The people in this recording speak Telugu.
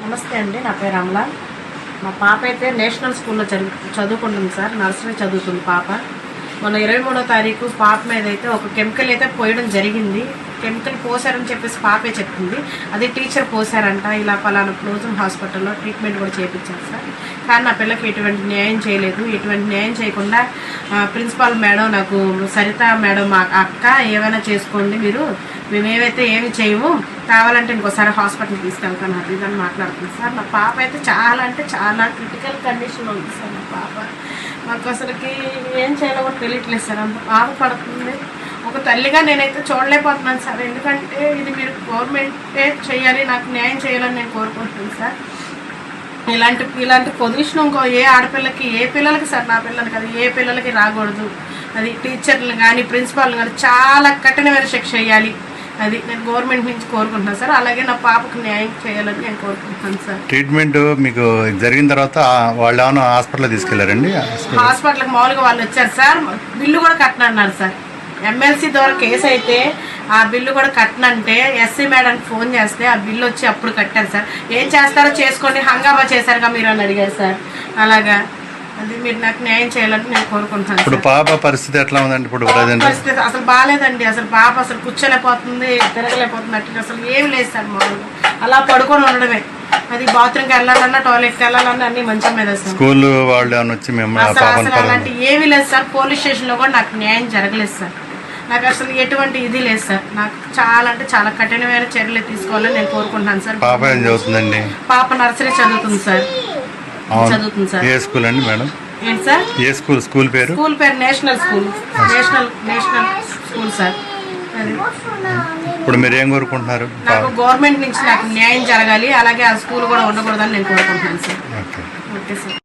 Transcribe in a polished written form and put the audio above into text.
నమస్తే అండి, నా పేరు అమల. మా పాప అయితే నేషనల్ స్కూల్లో చదువుకుంటుంది సార్. నర్సరీ చదువుతుంది పాప. మొన్న 23వ తారీఖు పాప మీద అయితే ఒక కెమికల్ అయితే పోయడం జరిగింది. కెమికల్ పోసారని చెప్పేసి పాపే చెప్తుంది. అది టీచర్ పోసారంట. ఇలా పలానా ప్రోజన్ హాస్పిటల్లో ట్రీట్మెంట్ కూడా చేయించారు సార్. కానీ నా పిల్లకి ఎటువంటి న్యాయం చేయలేదు. ఎటువంటి న్యాయం చేయకుండా ప్రిన్సిపాల్ మేడం నాకు సరిత మేడం మా అక్క ఏమైనా చేసుకోండి, మేమేమైతే ఏమి చేయము, కావాలంటే ఇంకోసారి హాస్పిటల్కి తీసుకెళ్తాను అది ఇదని మాట్లాడుతుంది సార్. నా పాప అయితే చాలా అంటే చాలా క్రిటికల్ కండిషన్లో ఉంది సార్. నా పాప మాకు అసలుకి ఏం చేయాలో కూడా తెలియట్లేదు సార్. అంత బాధపడుతుంది. ఒక తల్లిగా నేనైతే చూడలేకపోతున్నాను సార్. ఎందుకంటే ఇది మీరు గవర్నమెంటే చేయాలి, నాకు న్యాయం చేయాలని నేను కోరుకుంటున్నాను సార్. ఇలాంటి పొజిషన్ ఇంకో ఏ ఆడపిల్లకి, ఏ పిల్లలకి సార్, నా పిల్లలకి అది ఏ పిల్లలకి రాకూడదు. అది టీచర్లు కానీ ప్రిన్సిపాల్ కానీ చాలా కఠినమైన శిక్ష వేయాలి. అది నేను గవర్నమెంట్ నుంచి కోరుకుంటున్నాను సార్. అలాగే నా పాపకు న్యాయం చేయాలని నేను కోరుకుంటున్నాను సార్. ట్రీట్మెంట్ మీకు జరిగిన తర్వాత వాళ్ళు ఏమైనా హాస్పిటల్ తీసుకెళ్లారండి? హాస్పిటల్కి మామూలుగా వాళ్ళు వచ్చారు సార్. బిల్లు కూడా కట్టనన్నారు సార్. ఎమ్మెల్సీ ద్వారా కేసు అయితే ఆ బిల్లు కూడా కట్టనంటే ఎస్సీ మేడంకి ఫోన్ చేస్తే ఆ బిల్లు వచ్చి అప్పుడు కట్టారు సార్. ఏం చేస్తారో చేసుకోండి, హంగామా చేశారుగా మీరు అని అడిగారు సార్. అలాగా అది మీరు నాకు న్యాయం చేయాలని నేను కోరుకుంటున్నాను. ఇప్పుడు పాప పరిస్థితి ఎట్లా ఉందండి? ఇప్పుడు పరిస్థితి అసలు బాగాలేదండి. అసలు పాప అసలు కూర్చోలేకపోతుంది, తిరగలేకపోతుంది, అట్లా అసలు ఏమి లేదు సార్. మామూలుగా అలా పడుకొని ఉండడమే. అది బాత్రూమ్కి వెళ్ళాలన్నా, టాయిలెట్కి వెళ్ళాలన్నా అన్ని మంచం మీద సార్. స్కూల్ వాళ్ళు వచ్చి అసలు అలాంటి ఏమీ లేదు సార్. పోలీస్ స్టేషన్లో కూడా నాకు న్యాయం జరగలేదు సార్. నాకు అసలు ఎటువంటి ఇది లేదు సార్. నాకు చాలా అంటే చాలా కఠినమైన చర్యలు తీసుకోవాలని నేను కోరుకుంటున్నాను సార్. పాప ఏం చదువుతుందండి? పాప నర్సరీ చదువుతుంది సార్. చదువుతుంది సార్. ఏ స్కూల్ అండి మేడం? ఏంటి సార్? ఏ స్కూల్? స్కూల్ పేరు national school. National school sir. ఇప్పుడు మీరు ఏం కోరుకుంటున్నారు? నాకు గవర్నమెంట్ నుంచి నాకు న్యాయం జరగాలి, అలాగే ఆ స్కూల్ కూడా ఉండకూడదని నేను కోరుకుంటున్నాను సార్.